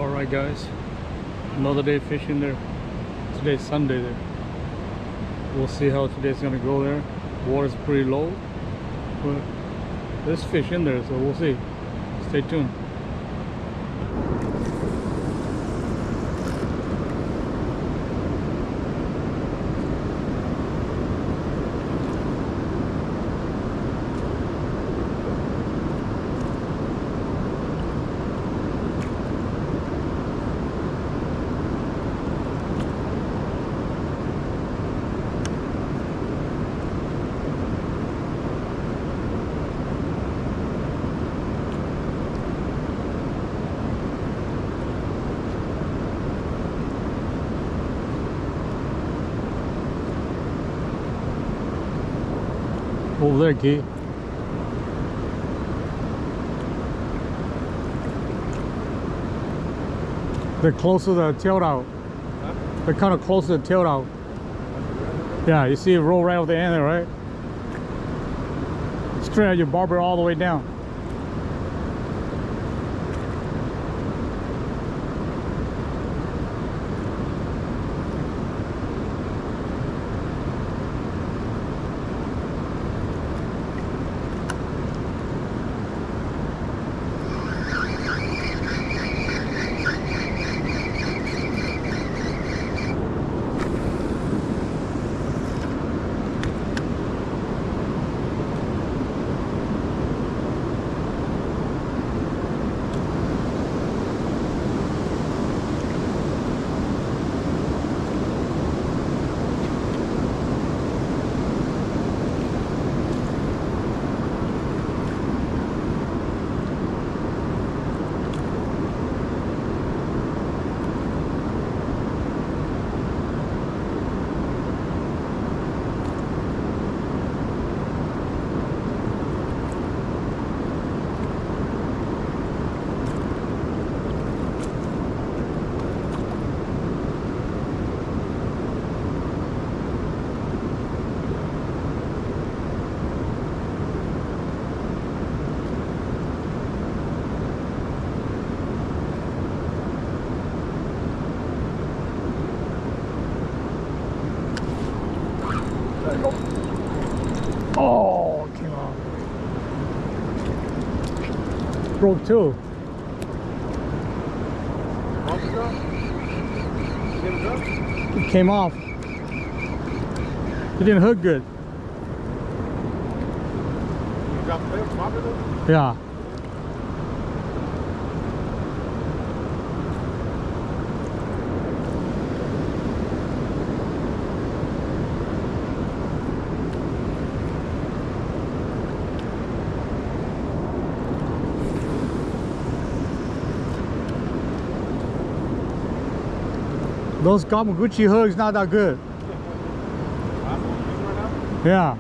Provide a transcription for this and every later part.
Alright guys, another day fishing there. Today's Sunday there. We'll see how today's gonna go there. Water's pretty low, but there's fish in there, so we'll see. Stay tuned. Over there, Key. They're close to the tail out. Huh? They're kind of close to the tail out. Yeah, you see it roll right over the end there, right? Straight at your barber all the way down. Oh, it came off. Broke too. It came off. It didn't hook good. Yeah. Those Gamuguchi hooks not that good. Yeah.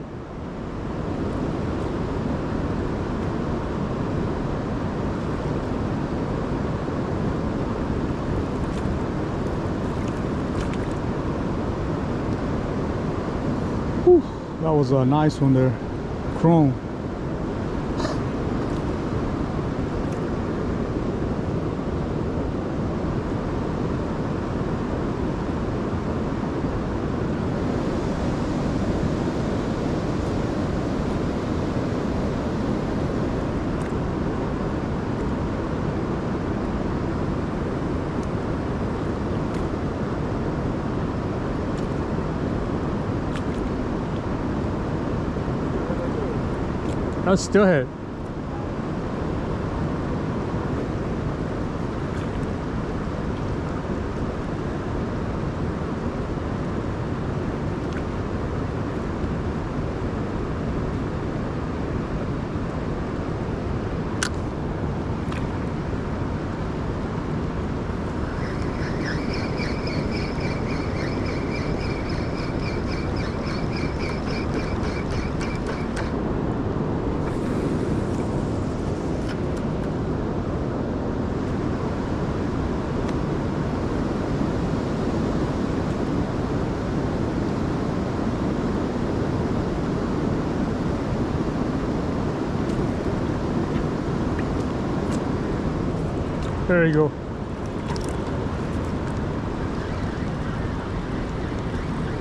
Whew, that was a nice one there. Chrome. That's still hit. There you go.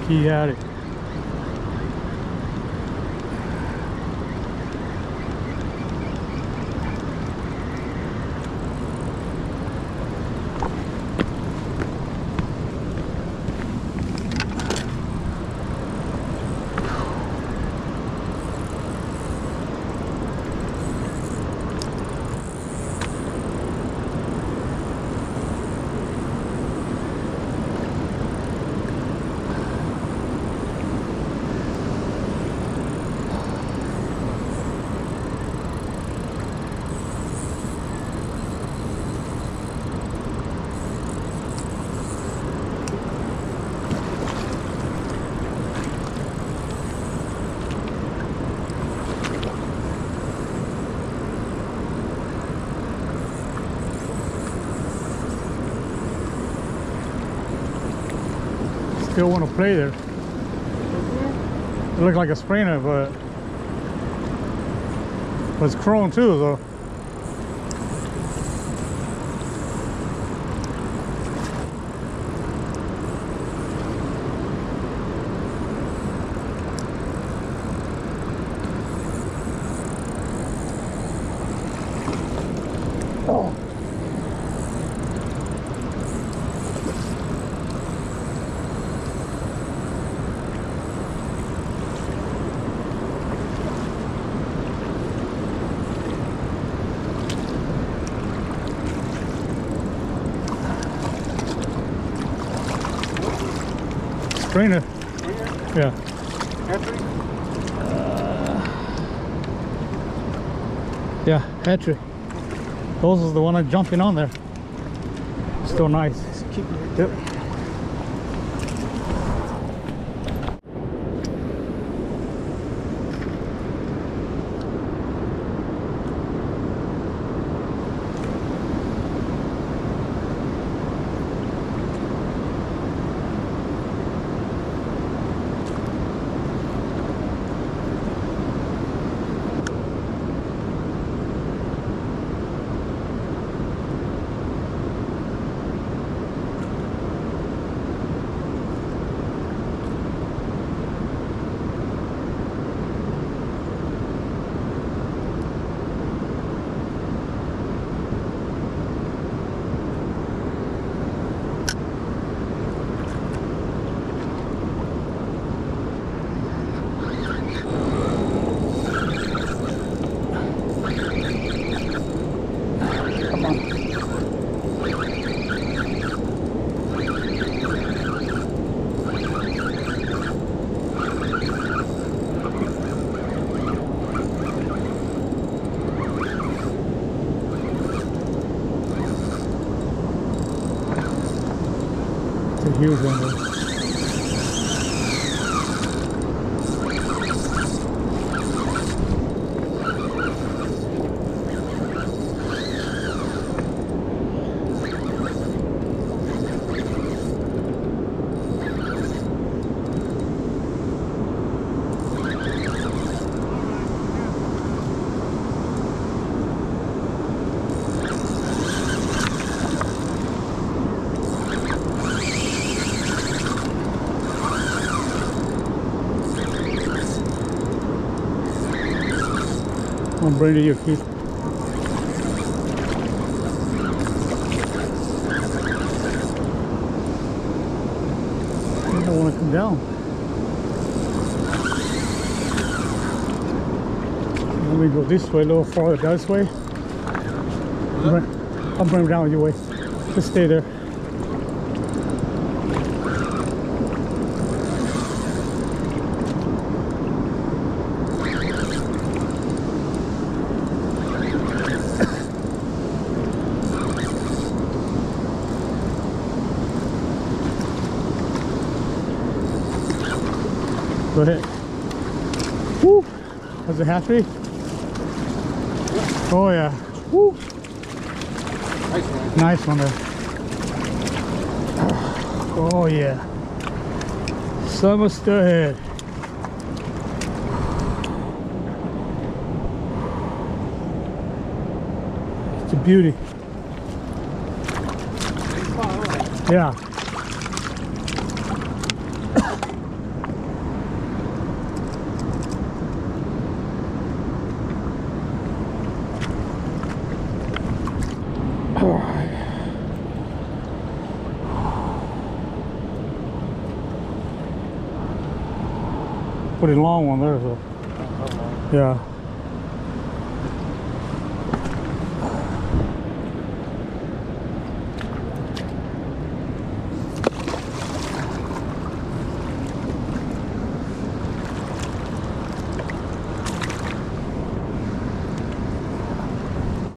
He had it. Still want to play there. It looked like a sprainer, but it's chrome too, so. Oh. Sprainer. Yeah. Yeah, hatchery. Those is the one I'm jumping on there. Still nice. Yep. Huge one there. I'm bringing your feet. I don't want to come down. Let me go this way, a little farther this way. I'll bring it down your way. Just stay there. Go ahead. Woo! Was it hatchery? Oh yeah. Woo! Nice one. Nice one there. Oh yeah. Summer still ahead. It's a beauty. Yeah. Pretty long one there, so yeah.